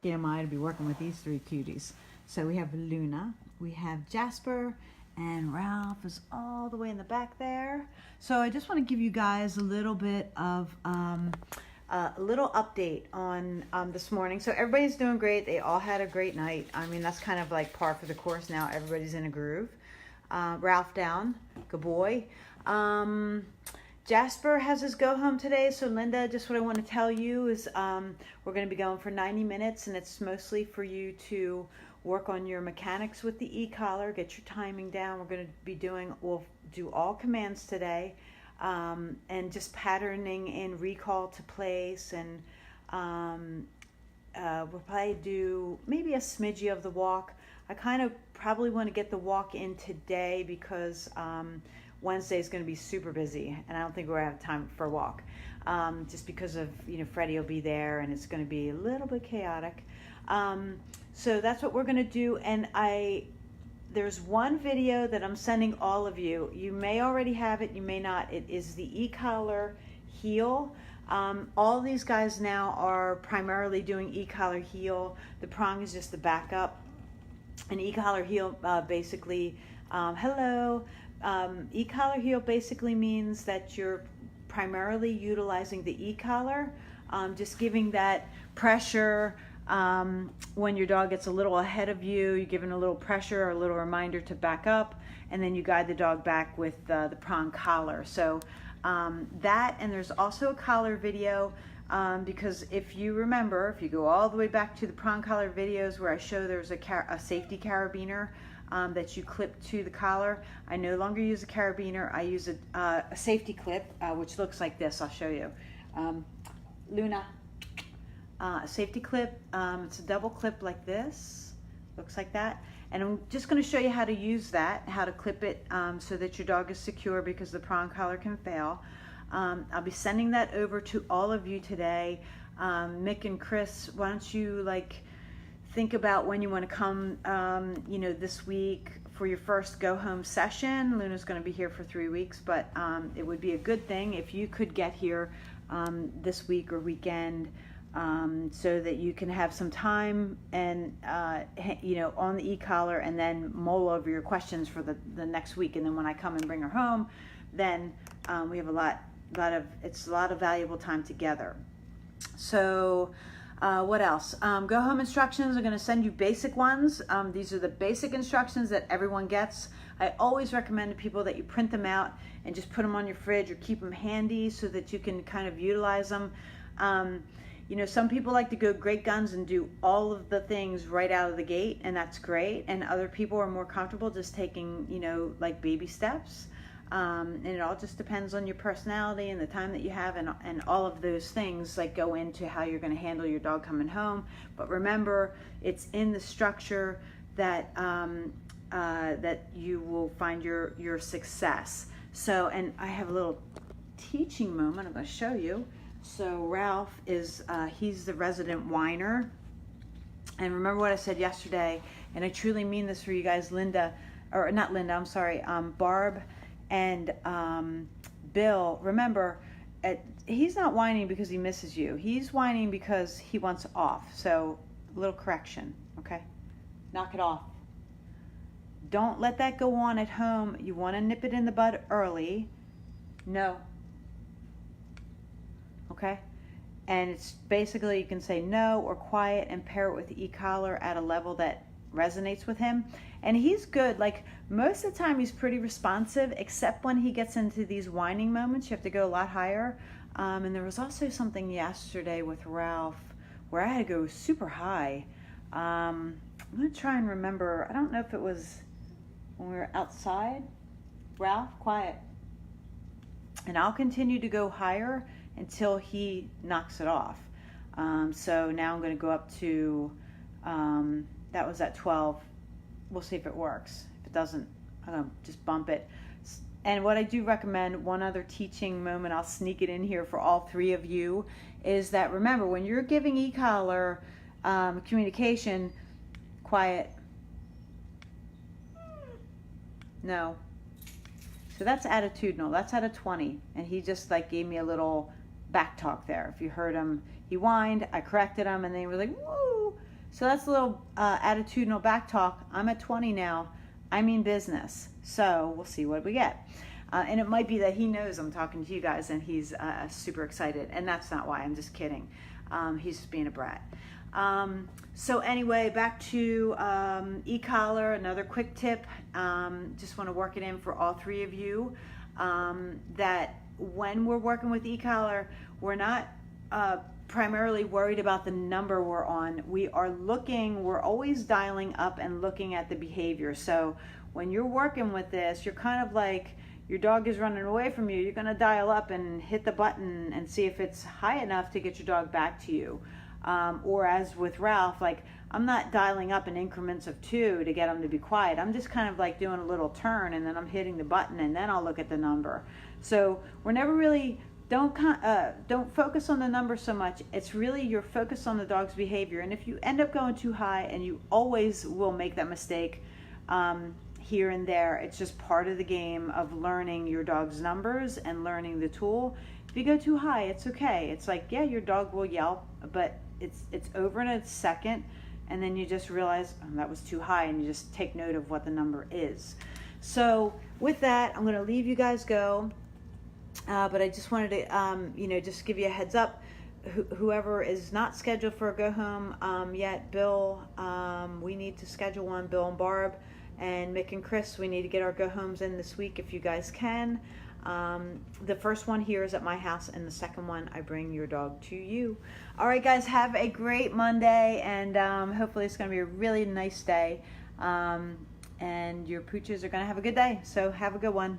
lucky am I to be working with these three cuties. So we have Luna, we have Jasper, and Ralph is all the way in the back there. So I just want to give you guys a little bit of a little update on this morning. So everybody's doing great. They all had a great night. I mean, that's kind of like par for the course now. Everybody's in a groove. Ralph down, good boy. Jasper has his go home today. So Linda, just what I want to tell you is we're going to be going for 90 minutes, and it's mostly for you to work on your mechanics with the e-collar, get your timing down. We're going to be we'll do all commands today, and just patterning in recall to place, and we'll probably do maybe a smidgy of the walk. I kind of probably want to get the walk in today because Wednesday is going to be super busy, and I don't think we're going to have time for a walk, just because of, Freddie will be there, and it's going to be a little bit chaotic. So that's what we're going to do, and there's one video that I'm sending all of you. You may already have it, you may not. It is the e-collar heel. All these guys now are primarily doing e-collar heel. The prong is just the backup. An e-collar heel basically, e-collar heel basically means that you're primarily utilizing the e-collar, just giving that pressure. When your dog gets a little ahead of you, you're giving a little pressure or a little reminder to back up, and then you guide the dog back with the prong collar. So that, and there's also a collar video, because if you remember, if you go all the way back to the prong collar videos where I show there's a safety carabiner that you clip to the collar, I no longer use a carabiner. I use a safety clip, which looks like this. I'll show you. Luna. A safety clip, it's a double clip like this, looks like that, and I'm just going to show you how to use that, how to clip it so that your dog is secure, because the prong collar can fail. I'll be sending that over to all of you today. Mick and Chris, why don't you think about when you want to come this week for your first go home session. Luna's going to be here for 3 weeks, but it would be a good thing if you could get here this week or weekend, so that you can have some time and on the e-collar, and then mull over your questions for the next week. And then when I come and bring her home, then we have a lot of valuable time together. So what else? Go home instructions. I'm going to send you basic ones. These are the basic instructions that everyone gets. I always recommend to people that you print them out and just put them on your fridge or keep them handy so that you can kind of utilize them. Some people like to go great guns and do all of the things right out of the gate, and that's great. And other people are more comfortable just taking, baby steps. And it all just depends on your personality and the time that you have, and all of those things go into how you're going to handle your dog coming home. But remember, it's in the structure that that you will find your success. So, and I have a little teaching moment I'm going to show you. So Ralph is, he's the resident whiner. And remember what I said yesterday, and I truly mean this for you guys, Barb and Bill. Remember, he's not whining because he misses you. He's whining because he wants off. So, a little correction, okay? Knock it off. Don't let that go on at home. You want to nip it in the bud early. No. Okay, and it's basically, you can say no or quiet and pair it with the e-collar at a level that resonates with him. And he's good. Most of the time he's pretty responsive, except when he gets into these whining moments. You have to go a lot higher. And there was also something yesterday with Ralph where I had to go super high. I'm going to try and remember. I don't know if it was when we were outside. Ralph, quiet. And I'll continue to go higher until he knocks it off. So now I'm going to go up to, that was at 12. We'll see if it works. If it doesn't, I'm going to just bump it. And what I do recommend, one other teaching moment, I'll sneak it in here for all three of you, is that remember, when you're giving e-collar communication, quiet. No. So that's attitudinal. That's at a 20. And he just gave me a little back talk there. If you heard him, he whined, I corrected him, and then he was like, woo. So that's a little attitudinal back talk. I'm at 20 now. I mean business. So we'll see what we get. And it might be that he knows I'm talking to you guys and he's super excited. And that's not why. I'm just kidding. He's just being a brat. So anyway, back to e-collar. Another quick tip. Just want to work it in for all three of you. That when we're working with e-collar, we're not primarily worried about the number we're on. We're always dialing up and looking at the behavior. So when you're working with this, you're kind of like, your dog is running away from you, you're going to dial up and hit the button and see if it's high enough to get your dog back to you. Or as with Ralph, like, I'm not dialing up in increments of 2 to get him to be quiet. I'm just kind of like doing a little turn and then I'm hitting the button and then I'll look at the number. So we're never really, don't focus on the number so much. It's really your focus on the dog's behavior. And if you end up going too high, and you always will make that mistake here and there, it's just part of the game of learning your dog's numbers and learning the tool. If you go too high, it's okay. It's like, yeah, your dog will yelp, but it's over in a second, and then you just realize, oh, that was too high, and you just take note of what the number is. So with that, I'm going to leave you guys go. But I just wanted to, just give you a heads up. Whoever is not scheduled for a go home yet, Bill, we need to schedule one. Bill and Barb and Mick and Chris, we need to get our go homes in this week if you guys can. The first one here is at my house, and the second one I bring your dog to you. All right, guys, have a great Monday, and hopefully it's going to be a really nice day. And your pooches are going to have a good day. So have a good one.